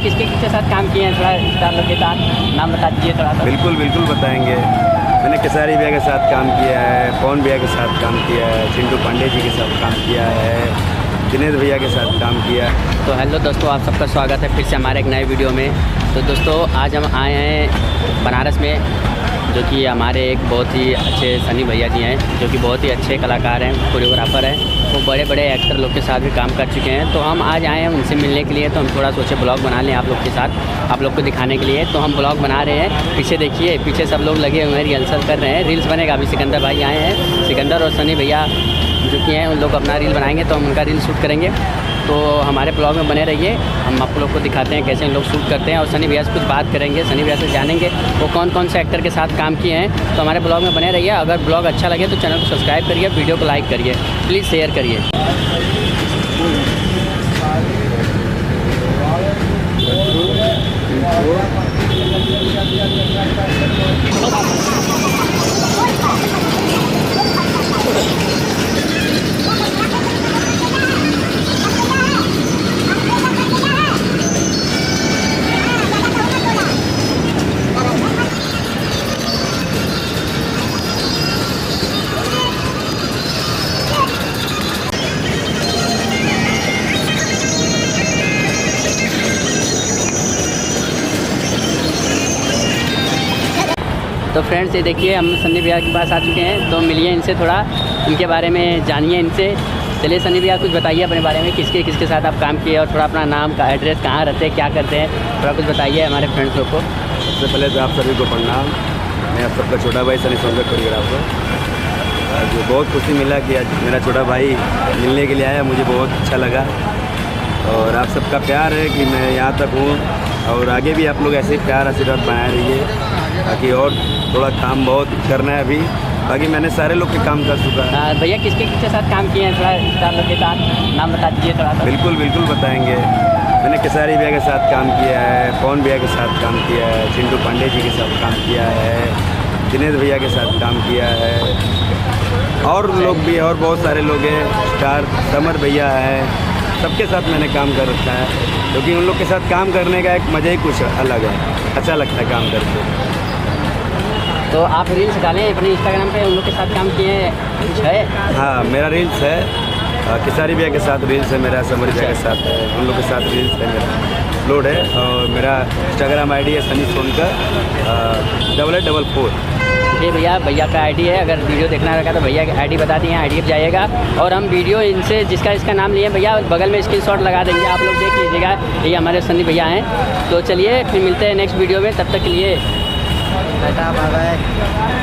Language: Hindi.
किसके किसके साथ काम किए हैं, थोड़ा स्टार लोग के साथ नाम बता दीजिए थोड़ा सा। बिल्कुल बिल्कुल बताएंगे। मैंने केसारी भैया के साथ काम किया है, पवन भैया के साथ काम किया है, चिंटू पांडे जी के साथ काम किया है, दिनेश भैया के साथ काम किया है। तो हेलो दोस्तों, आप सबका स्वागत है फिर से हमारे एक नए वीडियो में। तो दोस्तों आज हम आए हैं बनारस में, जो कि हमारे एक बहुत ही अच्छे सनी भैया जी हैं, जो कि बहुत ही अच्छे कलाकार हैं, कोरियोग्राफर हैं। वो बड़े बड़े एक्टर लोग के साथ भी काम कर चुके हैं। तो हम आज आए हैं उनसे मिलने के लिए। तो हम थोड़ा सोचे ब्लॉग बना लें आप लोग के साथ, आप लोग को दिखाने के लिए। तो हम ब्लॉग बना रहे हैं। पीछे देखिए, पीछे सब लोग लगे हुए हैं, रिहर्सल कर रहे हैं। रील्स बनेगा। अभी सिकंदर भाई आए हैं, सिकंदर और सनी भैया जो कि हैं उन लोग अपना रील बनाएंगे, तो हम उनका रील शूट करेंगे। तो हमारे ब्लॉग में बने रहिए। हम आप लोग को दिखाते हैं कैसे लोग शूट करते हैं, और सनी भैया से कुछ बात करेंगे, सनी भैया से जानेंगे वो कौन कौन से एक्टर के साथ काम किए हैं। तो हमारे ब्लॉग में बने रहिए। अगर ब्लॉग अच्छा लगे तो चैनल को सब्सक्राइब करिए, वीडियो को लाइक करिए, प्लीज़ शेयर करिए। तो फ्रेंड्स ये देखिए, हम सनी भैया के पास आ चुके हैं। तो मिलिए इनसे, थोड़ा इनके बारे में जानिए इनसे। चलिए सनी भैया कुछ बताइए अपने बारे में, किसके किसके साथ आप काम किए, और थोड़ा अपना नाम का एड्रेस, कहाँ रहते हैं, क्या करते हैं, थोड़ा कुछ बताइए हमारे फ्रेंड्स लोग को। सबसे पहले तो आप सभी को प्रणाम। मैं आप सबका छोटा भाई सनी सोनकर कोरियोग्राफर। जो बहुत खुशी मिला कि आज मेरा छोटा भाई मिलने के लिए आया, मुझे बहुत अच्छा लगा। और आप सबका प्यार है कि मैं यहाँ तक हूँ, और आगे भी आप लोग ऐसे ही प्यार आशीर्वाद बनाए रहिए, ताकि और थोड़ा काम बहुत करना है अभी। बाकी मैंने सारे लोग के काम कर चुका है। भैया किसके किसके साथ काम किए हैं, थोड़ा स्टार लोग के साथ नाम बता दीजिए थोड़ा सा। बिल्कुल बिल्कुल बताएंगे। मैंने केसारी भैया के साथ काम किया है, पवन भैया के साथ काम किया है, चिंटू पांडे जी के साथ काम किया है, दिनेश भैया के साथ काम किया है, और लोग भी, और बहुत सारे लोग हैं, स्टार समर भैया है, सबके साथ मैंने काम कर रखा है। क्योंकि उन लोग के साथ काम करने का एक मज़ा ही कुछ अलग है, अच्छा लगता है काम करके। तो आप रील्स डालें अपने इंस्टाग्राम पे, उन लोग के साथ काम किए कुछ है? हाँ, मेरा रील्स है, केसारी भैया के साथ रील्स है मेरा, समर भैया के साथ है, उन लोग के साथ रील्स है मेरा अपलोड है। और मेरा इंस्टाग्राम आईडी है सनी सोनकर 8844। ये भैया का आईडी है। अगर वीडियो देखना रहेगा तो भैया की आईडी बता दिए, आईडी पर जाइएगा। और हम वीडियो इनसे जिसका इसका नाम लिए भैया, बगल में स्क्रीनशॉट लगा देंगे, आप लोग देख लीजिएगा। ये हमारे सनी भैया हैं। तो चलिए फिर मिलते हैं नेक्स्ट वीडियो में, तब तक के लिए टाटा बाय बाय।